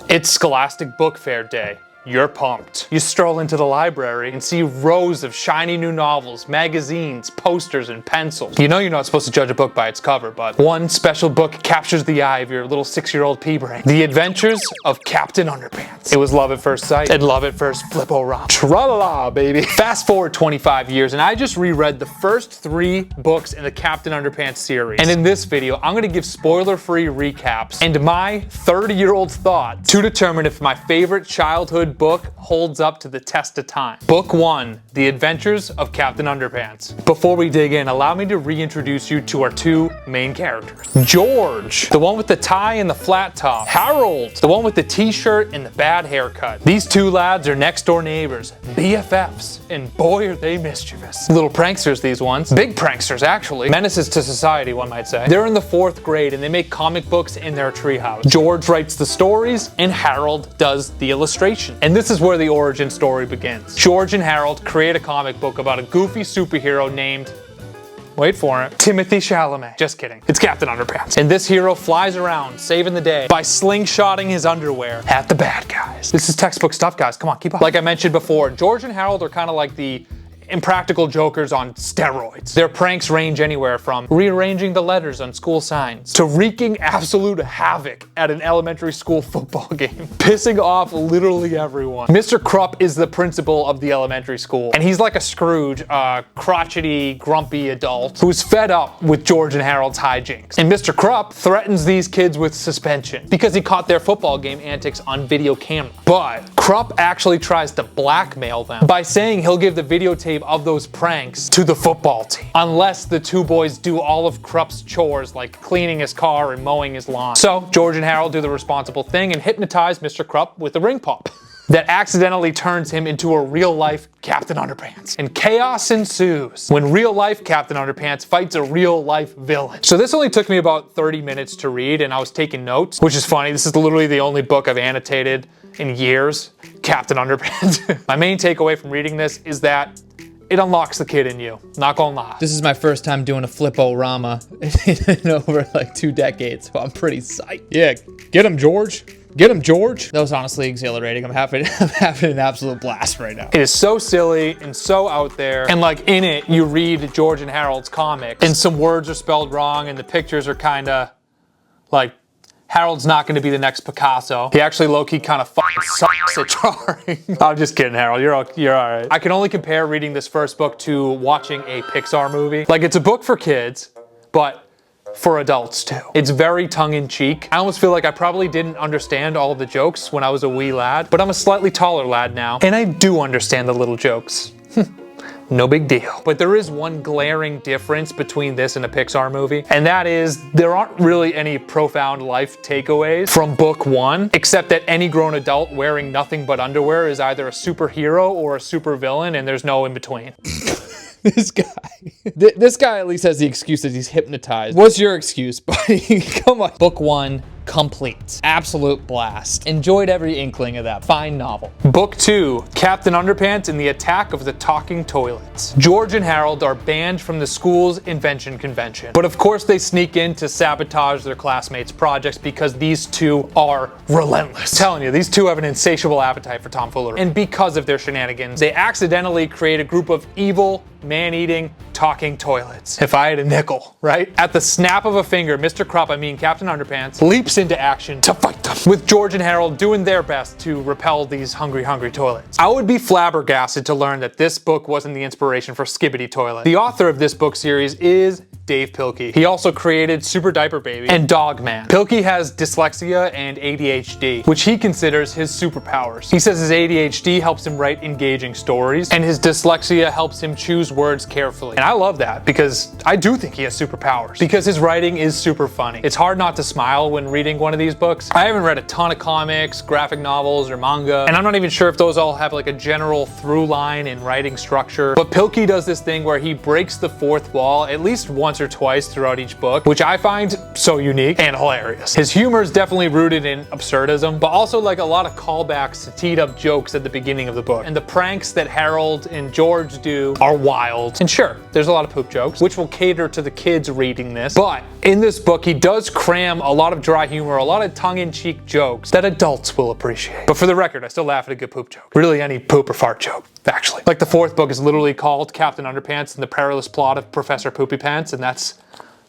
It's Scholastic Book Fair Day. You're pumped. You stroll into the library and see rows of shiny new novels, magazines, posters, and pencils. You know you're not supposed to judge a book by its cover, but one special book captures the eye of your little 6-year-old pea brain. The Adventures of Captain Underpants. It was love at first sight and love at first flip-o-rom. Tra-la-la, baby. Fast forward 25 years and I just reread the first 3 books in the Captain Underpants series. And in this video, I'm gonna give spoiler-free recaps and my 30-year-old thoughts to determine if my favorite childhood book holds up to the test of time. Book 1, The Adventures of Captain Underpants. Before we dig in, allow me to reintroduce you to our 2 main characters. George, the one with the tie and the flat top. Harold, the one with the t-shirt and the bad haircut. These 2 lads are next door neighbors, BFFs, and boy are they mischievous. Little pranksters, these ones. Big pranksters, actually. Menaces to society, one might say. They're in the 4th grade and they make comic books in their treehouse. George writes the stories and Harold does the illustration. And this is where the origin story begins. George and Harold create a comic book about a goofy superhero named, wait for it, Timothy Chalamet. Just kidding. It's Captain Underpants. And this hero flies around saving the day by slingshotting his underwear at the bad guys. This is textbook stuff, guys. Come on, keep up. Like I mentioned before, George and Harold are kind of like the impractical jokers on steroids. Their pranks range anywhere from rearranging the letters on school signs to wreaking absolute havoc at an elementary school football game, pissing off literally everyone. Mr. Krupp is the principal of the elementary school, and he's like a Scrooge, a crotchety, grumpy adult who's fed up with George and Harold's hijinks. And Mr. Krupp threatens these kids with suspension because he caught their football game antics on video camera. But Krupp actually tries to blackmail them by saying he'll give the videotape of those pranks to the football team unless the 2 boys do all of Krupp's chores like cleaning his car and mowing his lawn. So George and Harold do the responsible thing and hypnotize Mr. Krupp with a ring pop that accidentally turns him into a real-life Captain Underpants. And chaos ensues when real-life Captain Underpants fights a real-life villain. So this only took me about 30 minutes to read and I was taking notes, which is funny. This is literally the only book I've annotated in years, Captain Underpants. My main takeaway from reading this is that it unlocks the kid in you, not gonna lie. This is my first time doing a flip-o-rama in over like 2 decades, so I'm pretty psyched. Yeah, get him, George. Get him, George. That was honestly exhilarating. I'm having an absolute blast right now. It is so silly and so out there. And like in it, you read George and Harold's comics and some words are spelled wrong and the pictures are kinda like, Harold's not going to be the next Picasso. He actually low-key kind of fucking sucks at drawing. I'm just kidding, Harold. You're all right. I can only compare reading this first book to watching a Pixar movie. Like, it's a book for kids, but for adults too. It's very tongue-in-cheek. I almost feel like I probably didn't understand all of the jokes when I was a wee lad, but I'm a slightly taller lad now, and I do understand the little jokes. No big deal. But there is one glaring difference between this and a Pixar movie, and that is there aren't really any profound life takeaways from book 1, except that any grown adult wearing nothing but underwear is either a superhero or a supervillain, and there's no in between. This guy at least has the excuse that he's hypnotized. What's your excuse, buddy? Come on. Book 1, complete. Absolute blast. Enjoyed every inkling of that fine novel. Book 2, Captain Underpants and the Attack of the Talking Toilets. George and Harold are banned from the school's invention convention. But of course they sneak in to sabotage their classmates' projects because these 2 are relentless. I'm telling you, these 2 have an insatiable appetite for tomfoolery. And because of their shenanigans, they accidentally create a group of evil, man-eating, talking toilets. If I had a nickel, right? At the snap of a finger, Mr. Krupp, I mean Captain Underpants, leaps into action to fight them, with George and Harold doing their best to repel these hungry, hungry toilets. I would be flabbergasted to learn that this book wasn't the inspiration for Skibbity Toilet. The author of this book series is Dave Pilkey. He also created Super Diaper Baby and Dog Man. Pilkey has dyslexia and ADHD, which he considers his superpowers. He says his ADHD helps him write engaging stories, and his dyslexia helps him choose words carefully. And I love that because I do think he has superpowers because his writing is super funny. It's hard not to smile when reading one of these books. I haven't read a ton of comics, graphic novels, or manga, and I'm not even sure if those all have like a general through line in writing structure, but Pilkey does this thing where he breaks the 4th wall at least once once or twice throughout each book, which I find so unique and hilarious. His humor is definitely rooted in absurdism, but also like a lot of callbacks to teed up jokes at the beginning of the book. And the pranks that Harold and George do are wild. And sure, there's a lot of poop jokes, which will cater to the kids reading this. But in this book, he does cram a lot of dry humor, a lot of tongue-in-cheek jokes that adults will appreciate. But for the record, I still laugh at a good poop joke. Really any poop or fart joke, actually. Like the fourth book is literally called Captain Underpants and the Perilous Plot of Professor Poopy Pants, and that's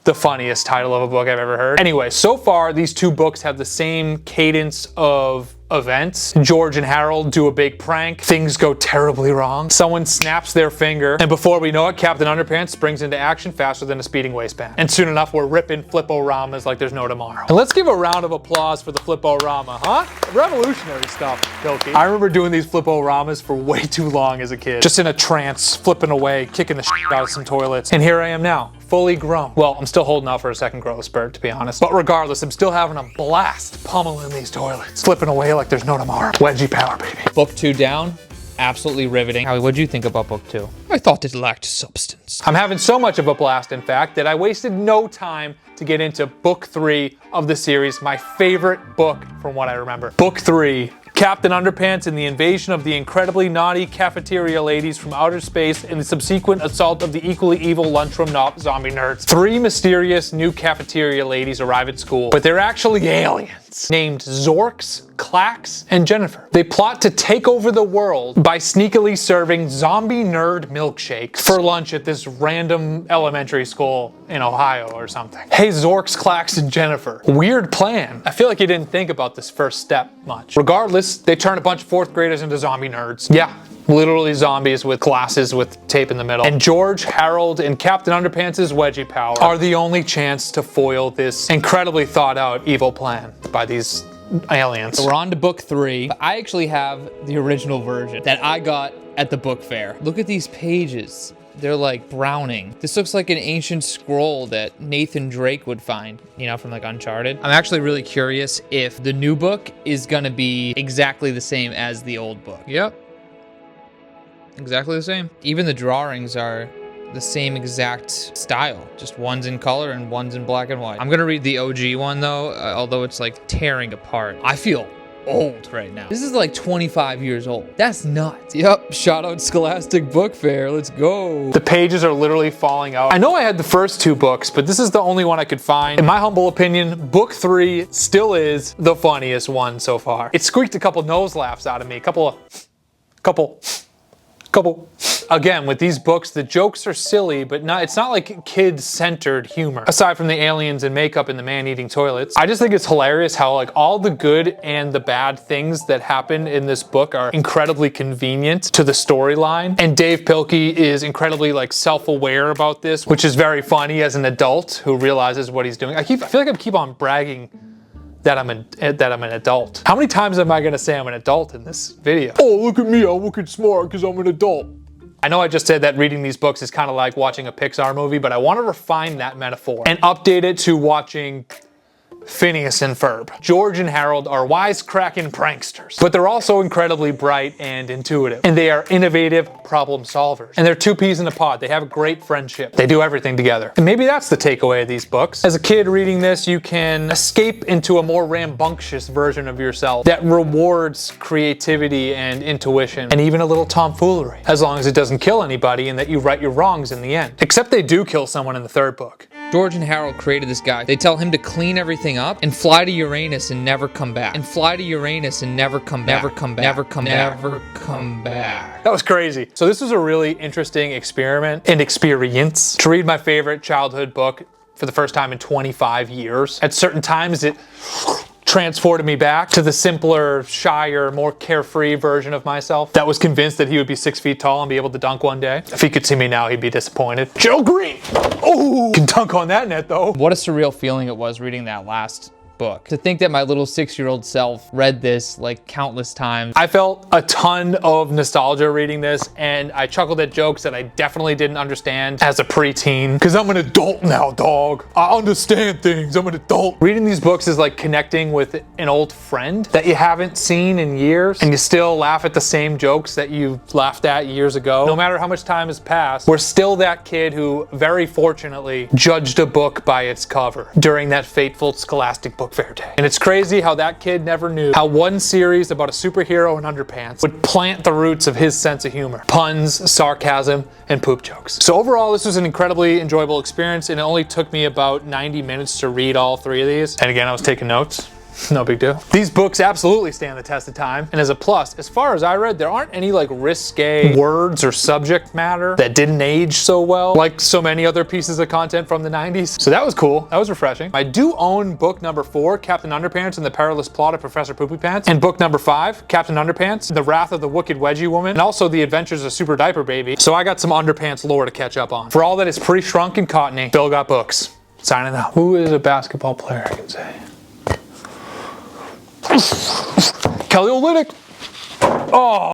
the funniest title of a book I've ever heard. Anyway, so far these two books have the same cadence of events. George and Harold do a big prank. Things go terribly wrong. Someone snaps their finger, and before we know it, Captain Underpants springs into action faster than a speeding waistband. And soon enough, we're ripping flip-o-ramas like there's no tomorrow. And let's give a round of applause for the flip-o-rama, huh? Revolutionary stuff, Pilkey. I remember doing these flip-o-ramas for way too long as a kid. Just in a trance, flipping away, kicking the shit out of some toilets. And here I am now, fully grown. Well, I'm still holding out for a second growth spurt, to be honest. But regardless, I'm still having a blast pummeling these toilets. Flipping away like there's no tomorrow. Wedgie power, baby. Book 2 down. Absolutely riveting. Howie, what'd you think about book 2? I thought it lacked substance. I'm having so much of a blast, in fact, that I wasted no time to get into book 3 of the series, my favorite book from what I remember. Book 3, Captain Underpants and the invasion of the incredibly naughty cafeteria ladies from outer space and the subsequent assault of the equally evil lunchroom zombie nerds. 3 mysterious new cafeteria ladies arrive at school, but they're actually aliens named Zorks, Clax, and Jennifer. They plot to take over the world by sneakily serving zombie nerd milkshakes for lunch at this random elementary school in Ohio or something. Hey, Zorks, Clax, and Jennifer. Weird plan. I feel like you didn't think about this first step much. Regardless, they turn a bunch of 4th graders into zombie nerds. Yeah, literally zombies with glasses with tape in the middle. And George, Harold, and Captain Underpants' wedgie power are the only chance to foil this incredibly thought out evil plan by these aliens. So we're on to book 3. I actually have the original version that I got at the book fair. Look at these pages. They're like Browning. This looks like an ancient scroll that Nathan Drake would find, you know, from like Uncharted. I'm actually really curious if the new book is gonna be exactly the same as the old book. Yep. Exactly the same. Even the drawings are the same exact style. Just one's in color and one's in black and white. I'm gonna read the OG one though, although it's like tearing apart. I feel old right now. This is like 25 years old. That's nuts. Yep, shout out Scholastic Book Fair. Let's go. The pages are literally falling out. I know I had the first 2 books, but this is the only one I could find. In my humble opinion, book 3 still is the funniest one so far. It squeaked a couple nose laughs out of me, a couple. Again, with these books, the jokes are silly, but it's not like kid-centered humor. Aside from the aliens and makeup and the man-eating toilets, I just think it's hilarious how like all the good and the bad things that happen in this book are incredibly convenient to the storyline. And Dave Pilkey is incredibly like self-aware about this, which is very funny as an adult who realizes what he's doing. I feel like I keep on bragging that I'm an adult. How many times am I gonna say I'm an adult in this video? Oh, look at me, I'm looking smart because I'm an adult. I know I just said that reading these books is kind of like watching a Pixar movie, but I want to refine that metaphor and update it to watching Phineas and Ferb. George and Harold are wisecracking pranksters, but they're also incredibly bright and intuitive. And they are innovative problem solvers. And they're 2 peas in a pod. They have a great friendship. They do everything together. And maybe that's the takeaway of these books. As a kid reading this, you can escape into a more rambunctious version of yourself that rewards creativity and intuition and even a little tomfoolery, as long as it doesn't kill anybody and that you right your wrongs in the end. Except they do kill someone in the 3rd book. George and Harold created this guy. They tell him to clean everything up and fly to Uranus and never come back. And fly to Uranus and never come back. Never come back. Never come back. Never come back. That was crazy. So this was a really interesting experiment and experience to read my favorite childhood book for the first time in 25 years. At certain times it transported me back to the simpler, shyer, more carefree version of myself that was convinced that he would be 6 feet tall and be able to dunk one day. If he could see me now, he'd be disappointed. Joe Green! Oh, can dunk on that net though. What a surreal feeling it was reading that last book. To think that my little 6-year-old self read this like countless times. I felt a ton of nostalgia reading this, and I chuckled at jokes that I definitely didn't understand as a preteen. Because I'm an adult now, dog. I understand things. I'm an adult. Reading these books is like connecting with an old friend that you haven't seen in years, and you still laugh at the same jokes that you laughed at years ago. No matter how much time has passed, we're still that kid who very fortunately judged a book by its cover during that fateful Scholastic Book Fair day. And it's crazy how that kid never knew how one series about a superhero in underpants would plant the roots of his sense of humor. Puns, sarcasm, and poop jokes. So overall, this was an incredibly enjoyable experience, and it only took me about 90 minutes to read all 3 of these. And again, I was taking notes. No big deal. These books absolutely stand the test of time, and as a plus, as far as I read, there aren't any like risque words or subject matter that didn't age so well like so many other pieces of content from the 90s. So that was cool. That was refreshing. I do own book number 4, Captain Underpants and the Perilous Plot of Professor Poopy Pants, and book number 5, Captain Underpants, The Wrath of the Wicked Wedgie Woman, and also The Adventures of Super Diaper Baby. So I got some Underpants lore to catch up on. For all that is pretty shrunk and cottony, Bill got books. Signing out. Who is a basketball player, I can say? Kelly Olynyk. Oh.